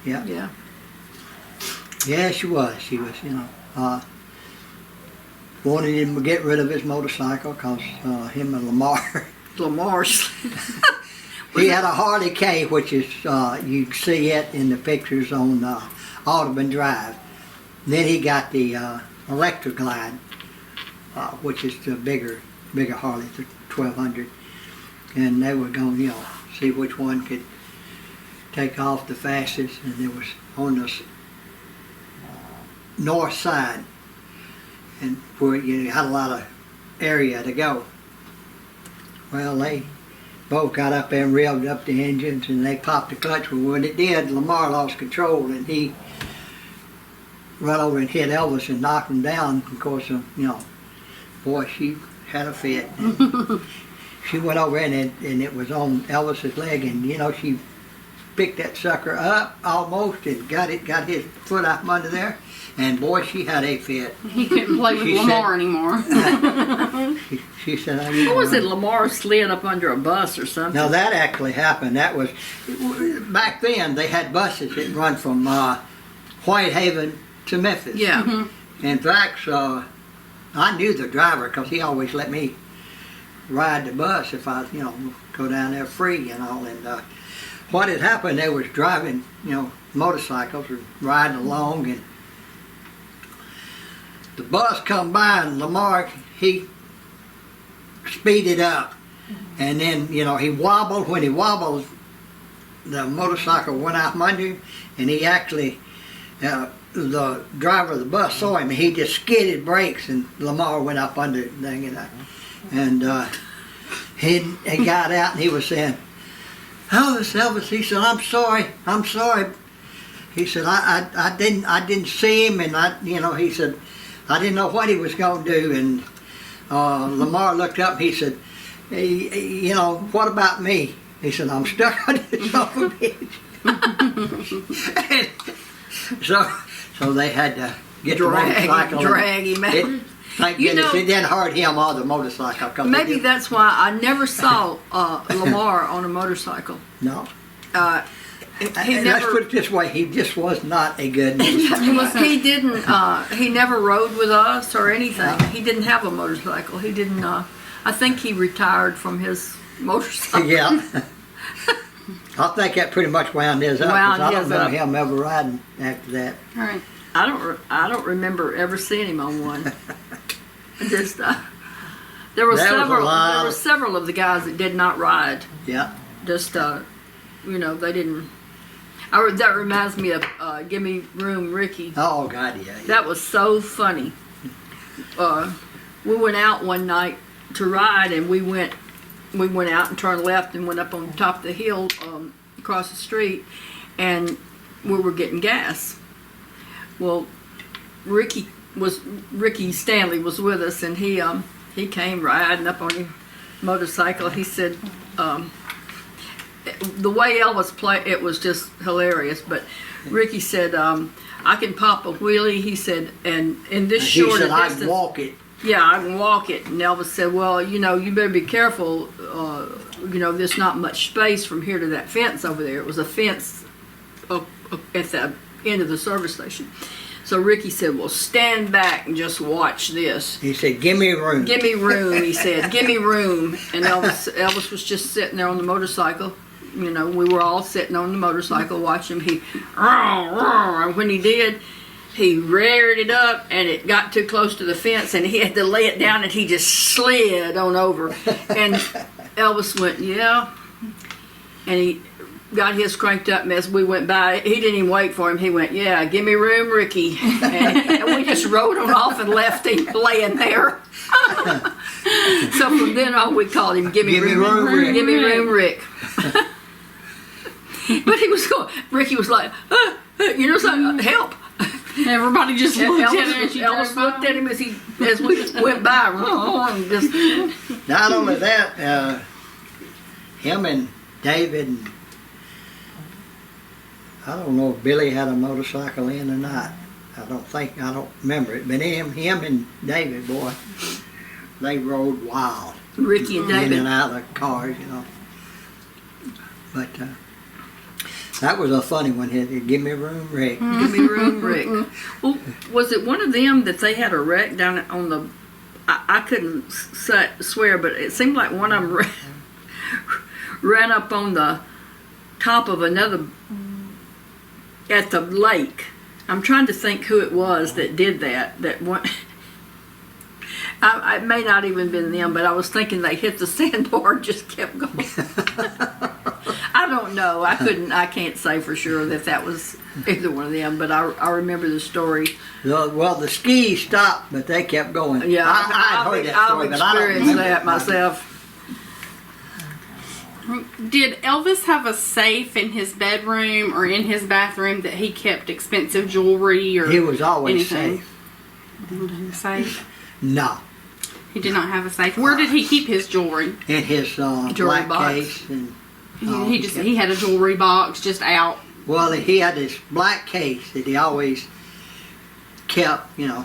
Yeah. Yeah. Yeah, she was. She was, wanted him to get rid of his motorcycle because him and Lamar, Lamar's. he had a Harley K, which is, you can see it in the pictures on Audubon Drive. And then he got the Electra Glide, which is the bigger Harley, the 1200. And they were going, see which one could take off the fastest. And it was on the north side, and where you had a lot of area to go. Well, they both got up there and revved up the engines, and they popped the clutch. Well, when it did, Lamar lost control, and he run over and hit Elvis and knocked him down. Of course, boy, she had a fit. She went over and it was on Elvis's leg, and she picked that sucker up almost and got his foot out from under there. And boy, she had a fit. He couldn't play with Lamar anymore. She said, What was it? Lamar slid up under a bus or something? No, that actually happened. That was, back then they had buses that run from Whitehaven to Memphis. Yeah. Mm-hmm. In fact, I knew the driver because he always let me ride the bus if I, go down there free and all. And what had happened, they was driving, motorcycles or riding along, and the bus come by, and Lamar, he speeded up, and then he wobbled. When he wobbled, the motorcycle went out from under him, and he actually, the driver of the bus saw him, and he just skidded brakes, and Lamar went up under the thing, and he got out, and he was saying, Elvis, he said, I'm sorry. He said, I didn't see him, and he said, I didn't know what he was going to do. And Lamar looked up and he said, hey, what about me? He said, I'm stuck on this son of a bitch. So they had to get the motorcycle. Drag him out. Thank goodness it didn't hurt him or the motorcycle. Maybe that's why I never saw Lamar on a motorcycle. No. Let's put it this way, he just was not a good motorcycle. He didn't, he never rode with us or anything. He didn't have a motorcycle. He didn't, I think he retired from his motorcycle. Yeah. I think that pretty much wound his up, because I don't remember him ever riding after that. All right. I don't remember ever seeing him on one. Just, there were several of the guys that did not ride. Yeah. Just, they didn't. That reminds me of Gimme Room Ricky. Oh, God, yeah. That was so funny. We went out one night to ride, and we went out and turned left and went up on the top of the hill across the street, and we were getting gas. Well, Ricky Stanley was with us, and he came riding up on his motorcycle. He said, the way Elvis played, it was just hilarious. But Ricky said, I can pop a wheelie. He said, and in this short distance, I can walk it. Yeah, I can walk it. And Elvis said, well, you better be careful. There's not much space from here to that fence over there. It was a fence at the end of the service station. So Ricky said, well, stand back and just watch this. He said, give me room. Give me room, he said. Give me room. And Elvis was just sitting there on the motorcycle. We were all sitting on the motorcycle watching him. And when he did, he reared it up, and it got too close to the fence, and he had to lay it down, and he just slid on over. And Elvis went, yeah. And he got his cranked up, and as we went by, he didn't even wait for him. He went, yeah, give me room, Ricky. And we just rode him off and left him laying there. So from then on, we called him Give me room, Rick. Give me room, Rick. But Ricky was like, something, help. Everybody just looked at him. Elvis looked at him as we just went by. And just, not only that, him and David, and I don't know if Billy had a motorcycle in or not. I don't remember it. But him and David, boy, they rode wild. Ricky and David. In and out of the cars, But That was a funny one. Give me room, Rick. Give me room, Rick. Well, was it one of them that they had a wreck down on the? I couldn't swear, but it seemed like one of them ran up on the top of another at the lake. I'm trying to think who it was that did that. That one. It may not even been them, but I was thinking they hit the sandbar and just kept going. I don't know. I can't say for sure that was either one of them, but I remember the story. Well, the skis stopped, but they kept going. Yeah, I've heard that story, but I don't experienced remember that it myself. Did Elvis have a safe in his bedroom or in his bathroom that he kept expensive jewelry or He was always anything? safe. Didn't have a safe. No, He did not have a safe. Where did he keep his jewelry? in his Jewelry black box. case. And, He had a jewelry box just out. well, he had this black case that he always kept, ever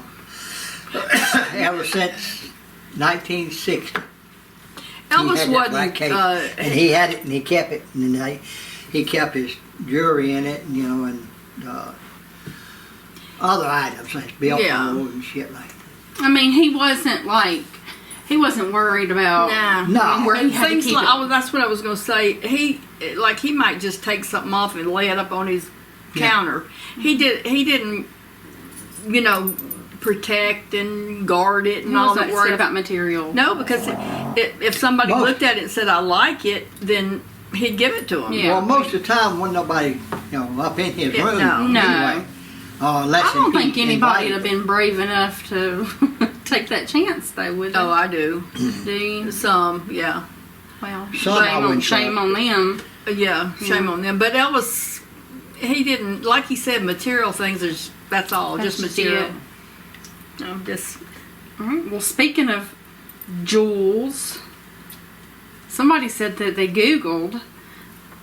since 1960. Elvis he had that black wasn't. case, and he had it, and he kept it, and then he kept his jewelry in it, and other items like billfold and shit like that. I mean, he wasn't worried about Nah. where he And had to things keep like, it. that's what I was going to say. He might just take something off and lay it up on his counter. He didn't, protect and guard it and He all wasn't that worried stuff. about material. No, because if somebody looked at it and said, I like it, then he'd give it to them. Yeah. Well, most of the time, wasn't nobody, up in his room. No. Anyway. Unless I don't he think anybody would invited. have been brave enough to take that chance, though, would they? Oh, I do. Do you? Some, yeah. Well, Some I wouldn't shame say. on them. Yeah, shame on them. But Elvis, he didn't, like he said, material things, that's all, That's just just material. it. No, just, All right. Well, speaking of jewels, somebody said that they Googled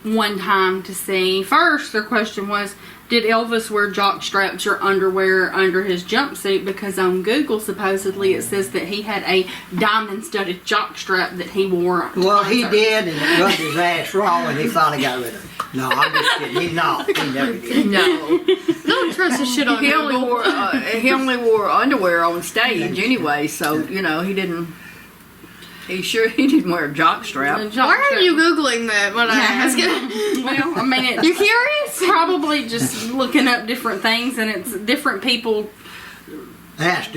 one time to see. First, their question was, did Elvis wear jock straps or underwear under his jumpsuit? Because on Google, supposedly, it says that he had a diamond-studded jock strap that he wore. on Well, he concert. did, and it rubbed his ass raw, and he finally got rid of it. No, I'm just kidding. He never did. no. Don't trust the shit on He only Google. wore underwear on stage anyway, so, he didn't wear a jock strap. A jock Why are strap. you Googling that when I ask it? Well, I mean, it's You curious? probably just looking up different things, and it's different people Asked